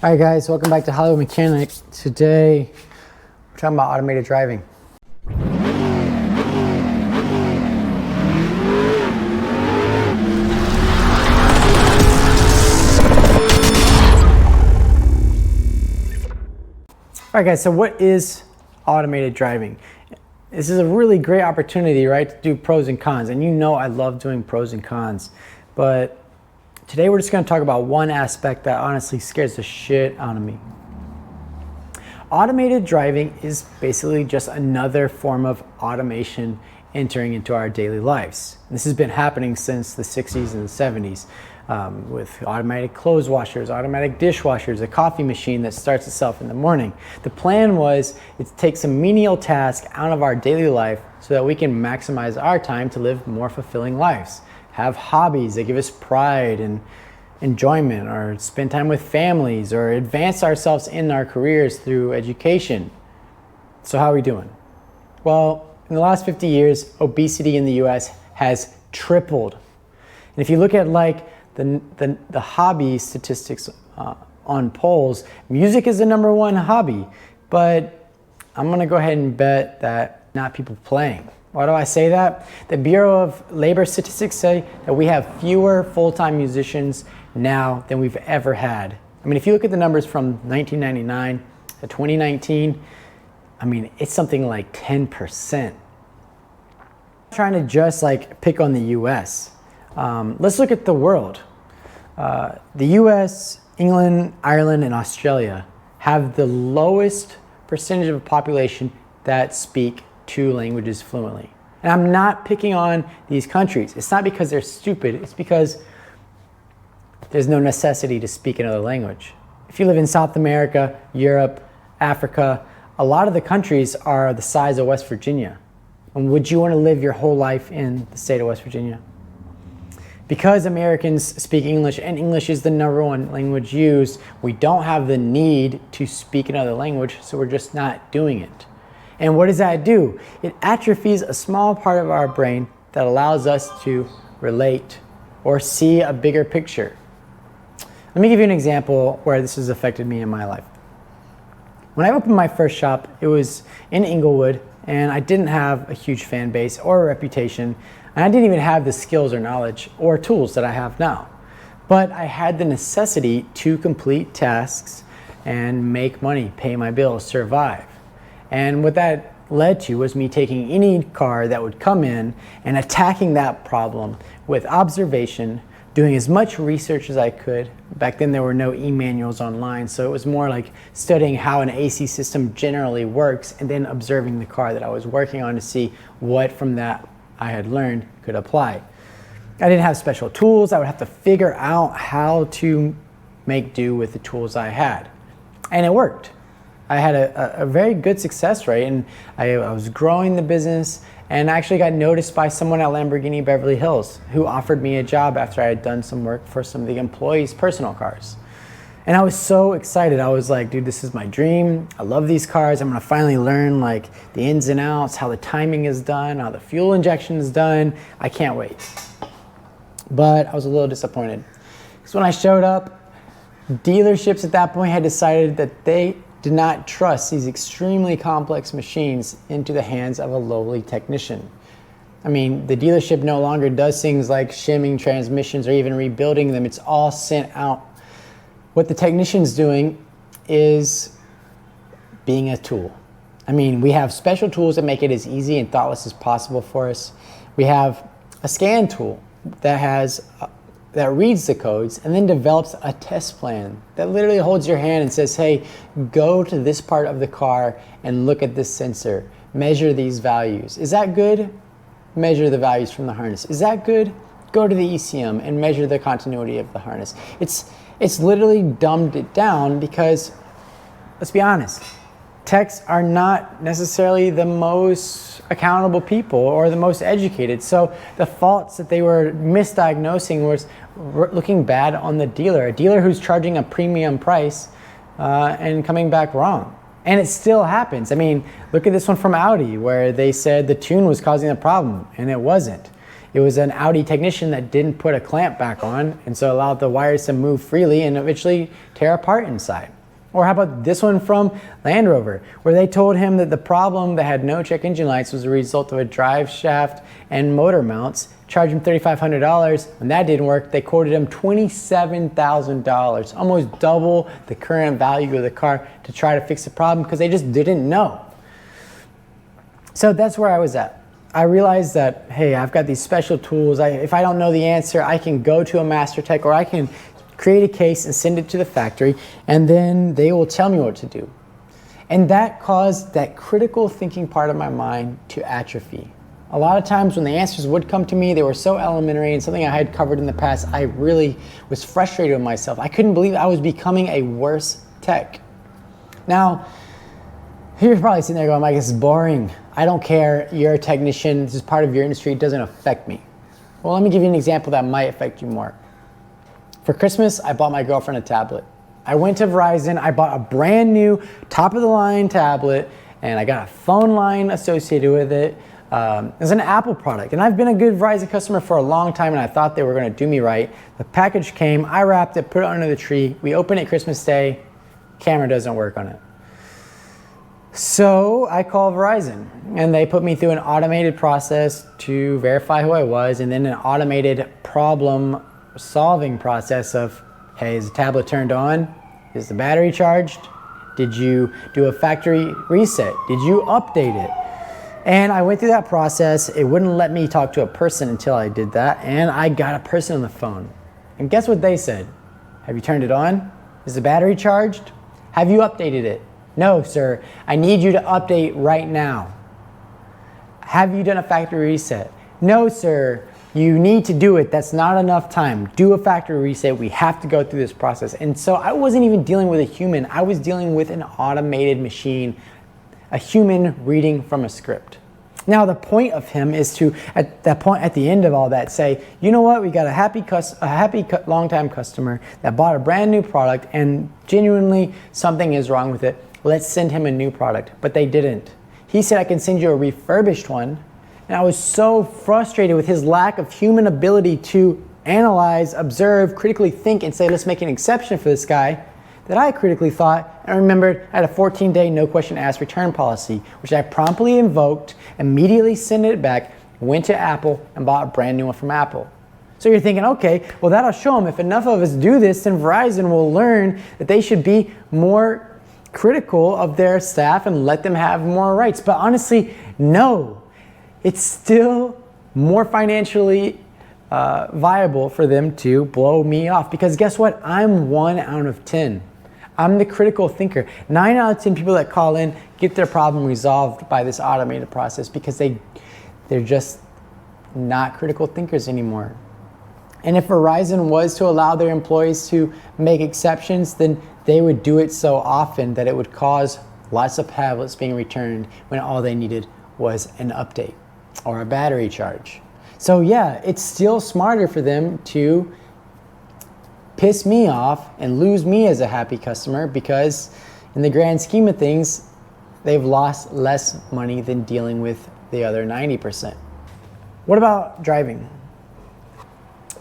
All right, guys, welcome back to Hollywood Mechanic. Today, we're talking about automated driving. All right, guys, so what is automated driving? This is a really great opportunity, right, to do pros and cons. And you know I love doing pros and cons, but today we're just going to talk about one aspect that honestly scares the shit out of me. Automated driving is basically just another form of automation entering into our daily lives. And this has been happening since the 60s and the 70s with automatic clothes washers, automatic dishwashers, a coffee machine that starts itself in the morning. The plan was to take some menial tasks out of our daily life so that we can maximize our time to live more fulfilling lives. Have hobbies that give us pride and enjoyment, or spend time with families, or advance ourselves in our careers through education. So how are we doing? Well, in the last 50 years, obesity in the US has tripled. And if you look at like the hobby statistics on polls, music is the #1 hobby, but I'm gonna go ahead and bet that not people playing. Why do I say that? The Bureau of Labor Statistics say that we have fewer full-time musicians now than we've ever had. I mean, if you look at the numbers from 1999 to 2019, I mean, it's something like 10%. I'm trying to just like pick on the US. Let's look at the world. The US, England, Ireland, and Australia have the lowest percentage of a population that speak 2 languages fluently. And I'm not picking on these countries. It's not because they're stupid, it's because there's no necessity to speak another language. If you live in South America, Europe, Africa, a lot of the countries are the size of West Virginia. And would you want to live your whole life in the state of West Virginia? Because Americans speak English, and English is the #1 language used, we don't have the need to speak another language, so we're just not doing it. And what does that do? It atrophies a small part of our brain that allows us to relate or see a bigger picture. Let me give you an example where this has affected me in my life. When I opened my first shop, it was in Inglewood, and I didn't have a huge fan base or a reputation, and I didn't even have the skills or knowledge or tools that I have now. But I had the necessity to complete tasks and make money, pay my bills, survive. And what that led to was me taking any car that would come in and attacking that problem with observation, doing as much research as I could. Back then there were no e-manuals online, so it was more like studying how an AC system generally works and then observing the car that I was working on to see what from that I had learned could apply. I didn't have special tools. I would have to figure out how to make do with the tools I had. And it worked. I had a very good success rate, and I was growing the business, and I actually got noticed by someone at Lamborghini Beverly Hills who offered me a job after I had done some work for some of the employees' personal cars. And I was so excited. I was like, dude, this is my dream. I love these cars. I'm gonna finally learn like the ins and outs, how the timing is done, how the fuel injection is done. I can't wait. But I was a little disappointed, because when I showed up, dealerships at that point had decided that they did not trust these extremely complex machines into the hands of a lowly technician. I mean, the dealership no longer does things like shimming transmissions or even rebuilding them. It's all sent out. What the technician's doing is being a tool. I mean, we have special tools that make it as easy and thoughtless as possible for us. We have a scan tool that reads the codes and then develops a test plan that literally holds your hand and says, hey, go to this part of the car and look at this sensor, measure these values. Is that good? Measure the values from the harness. Is that good? Go to the ECM and measure the continuity of the harness. It's literally dumbed it down because, let's be honest, techs are not necessarily the most accountable people or the most educated. So the faults that they were misdiagnosing was looking bad on the dealer, a dealer who's charging a premium price and coming back wrong. And it still happens. I mean, look at this one from Audi where they said the tune was causing the problem, and it wasn't. It was an Audi technician that didn't put a clamp back on, and so allowed the wires to move freely and eventually tear apart inside. Or how about this one from Land Rover, where they told him that the problem that had no check engine lights was a result of a drive shaft and motor mounts, charged him $3,500. When that didn't work, they quoted him $27,000, almost double the current value of the car, to try to fix the problem because they just didn't know. So that's where I was at. I realized that, hey, I've got these special tools. If I don't know the answer, I can go to a master tech, or I can create a case and send it to the factory, and then they will tell me what to do. And that caused that critical thinking part of my mind to atrophy. A lot of times when the answers would come to me, they were so elementary and something I had covered in the past, I really was frustrated with myself. I couldn't believe I was becoming a worse tech. Now, you're probably sitting there going, Mike, this is boring. I don't care. You're a technician. This is part of your industry. It doesn't affect me. Well, let me give you an example that might affect you more. For Christmas, I bought my girlfriend a tablet. I went to Verizon, I bought a brand new top of the line tablet, and I got a phone line associated with it. It's an Apple product, and I've been a good Verizon customer for a long time, and I thought they were gonna do me right. The package came, I wrapped it, put it under the tree. We opened it Christmas Day, camera doesn't work on it. So I called Verizon, and they put me through an automated process to verify who I was, and then an automated problem solving process of, hey, is the tablet turned on? Is the battery charged? Did you do a factory reset? Did you update it? And I went through that process. It wouldn't let me talk to a person until I did that, and I got a person on the phone. And guess what they said? Have you turned it on? Is the battery charged? Have you updated it? No, sir. I need you to update right now. Have you done a factory reset? No, sir. You need to do it. That's not enough time. Do a factory reset. We have to go through this process. And so I wasn't even dealing with a human. I was dealing with an automated machine, a human reading from a script. Now the point of him is to, at that point, at the end of all that, say, you know what? We got a happy long-time customer that bought a brand new product, and genuinely something is wrong with it. Let's send him a new product. But they didn't. He said, I can send you a refurbished one. And I was so frustrated with his lack of human ability to analyze, observe, critically think, and say, let's make an exception for this guy, that I critically thought and remembered I had a 14-day no question asked return policy, which I promptly invoked, immediately sent it back, went to Apple, and bought a brand new one from Apple. So you're thinking, okay, well that'll show them. If enough of us do this, then Verizon will learn that they should be more critical of their staff and let them have more rights. But honestly, no. It's still more financially viable for them to blow me off, because guess what? I'm 1 out of 10. I'm the critical thinker. 9 out of 10 people that call in get their problem resolved by this automated process because they're just not critical thinkers anymore. And if Verizon was to allow their employees to make exceptions, then they would do it so often that it would cause lots of tablets being returned when all they needed was an update or a battery charge. So yeah, it's still smarter for them to piss me off and lose me as a happy customer, because in the grand scheme of things, they've lost less money than dealing with the other 90%. What about driving?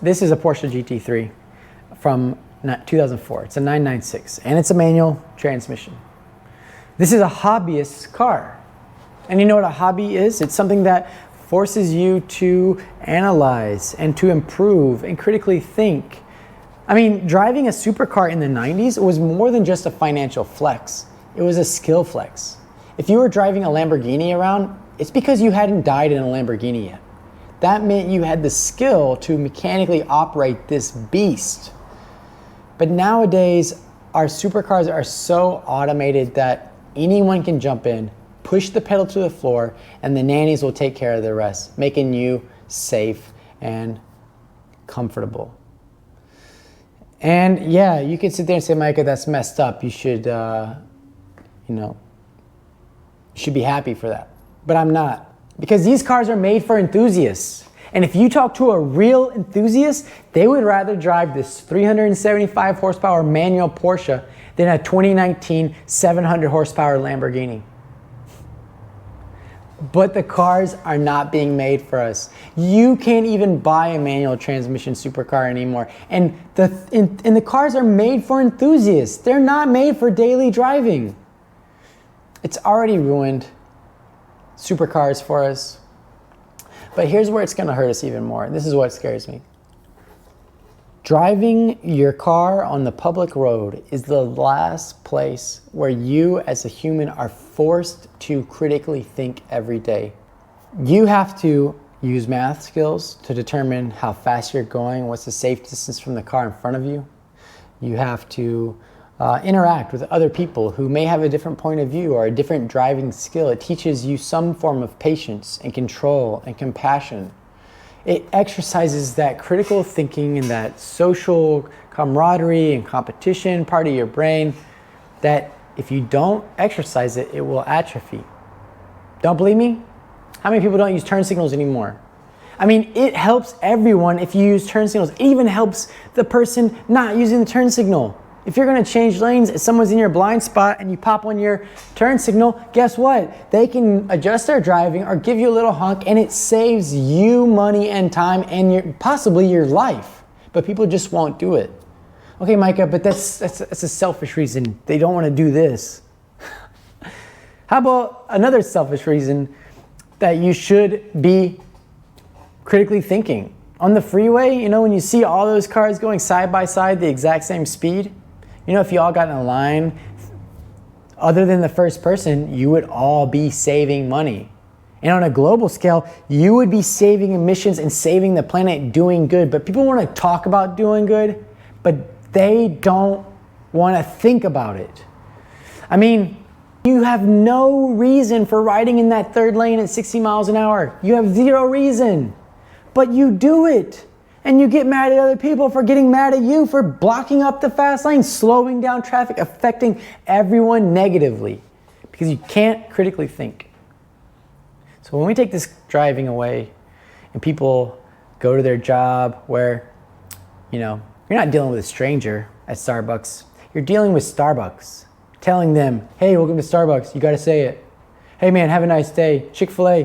This is a Porsche GT3 from 2004. It's a 996, and it's a manual transmission. This is a hobbyist car. And you know what a hobby is? It's something that forces you to analyze and to improve and critically think. I mean, driving a supercar in the 90s was more than just a financial flex. It was a skill flex. If you were driving a Lamborghini around, it's because you hadn't died in a Lamborghini yet. That meant you had the skill to mechanically operate this beast. But nowadays, our supercars are so automated that anyone can jump in, push the pedal to the floor, and the nannies will take care of the rest, making you safe and comfortable. And yeah, you can sit there and say, Micah, that's messed up. You should, you should be happy for that. But I'm not. Because these cars are made for enthusiasts. And if you talk to a real enthusiast, they would rather drive this 375 horsepower manual Porsche than a 2019 700 horsepower Lamborghini. But the cars are not being made for us. You can't even buy a manual transmission supercar anymore. And the cars are made for enthusiasts. They're not made for daily driving. It's already ruined supercars for us. But here's where it's going to hurt us even more. This is what scares me. Driving your car on the public road is the last place where you as a human are forced to critically think every day. You have to use math skills to determine how fast you're going, what's the safe distance from the car in front of you. You have to interact with other people who may have a different point of view or a different driving skill. It teaches you some form of patience and control and compassion. It exercises that critical thinking and that social camaraderie and competition part of your brain that if you don't exercise it, it will atrophy. Don't believe me? How many people don't use turn signals anymore? I mean, it helps everyone if you use turn signals. It even helps the person not using the turn signal. If you're gonna change lanes, if someone's in your blind spot and you pop on your turn signal, guess what? They can adjust their driving or give you a little honk, and it saves you money and time and possibly your life. But people just won't do it. Okay, Micah, but that's a selfish reason. They don't wanna do this. How about another selfish reason that you should be critically thinking? On the freeway, you know, when you see all those cars going side by side the exact same speed, you know, if you all got in a line, other than the first person, you would all be saving money. And on a global scale, you would be saving emissions and saving the planet, doing good. But people want to talk about doing good, but they don't want to think about it. I mean, you have no reason for riding in that third lane at 60 miles an hour. You have zero reason, but you do it. And you get mad at other people for getting mad at you for blocking up the fast lane, slowing down traffic, affecting everyone negatively because you can't critically think. So when we take this driving away and people go to their job where, you know, you're not dealing with a stranger at Starbucks, you're dealing with Starbucks, telling them, hey, welcome to Starbucks, you gotta say it. Hey man, have a nice day. Chick-fil-A,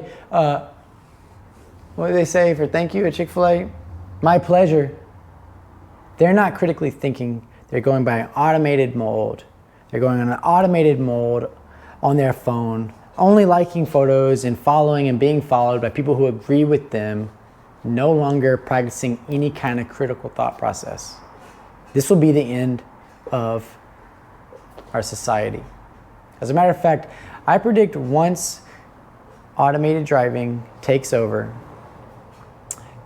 what do they say for thank you at Chick-fil-A? My pleasure. They're not critically thinking. They're going by an automated mold. They're going on an automated mold on their phone, only liking photos and following and being followed by people who agree with them, no longer practicing any kind of critical thought process. This will be the end of our society. As a matter of fact, I predict once automated driving takes over,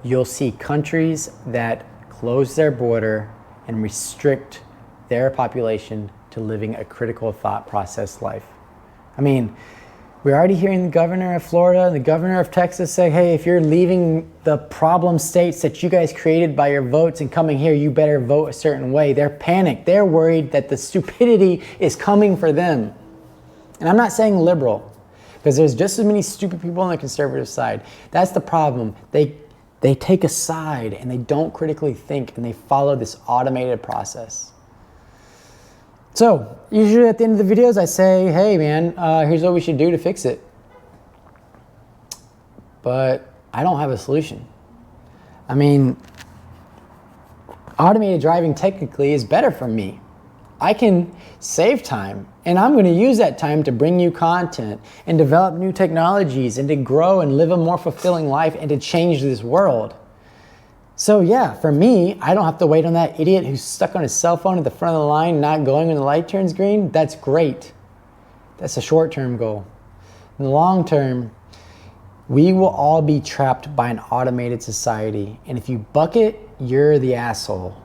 you'll see countries that close their border and restrict their population to living a critical thought process life. I mean, we're already hearing the governor of Florida and the governor of Texas say, hey, if you're leaving the problem states that you guys created by your votes and coming here, you better vote a certain way. They're panicked. They're worried that the stupidity is coming for them. And I'm not saying liberal, because there's just as many stupid people on the conservative side. That's the problem. They take a side and they don't critically think and they follow this automated process. So usually at the end of the videos I say, hey man, here's what we should do to fix it. But I don't have a solution. I mean, automated driving technically is better for me. I can save time and I'm going to use that time to bring you content and develop new technologies and to grow and live a more fulfilling life and to change this world. So yeah, for me, I don't have to wait on that idiot who's stuck on his cell phone at the front of the line, not going when the light turns green. That's great. That's a short-term goal. In the long term, we will all be trapped by an automated society. And if you buck it, you're the asshole.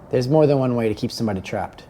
There's more than one way to keep somebody trapped.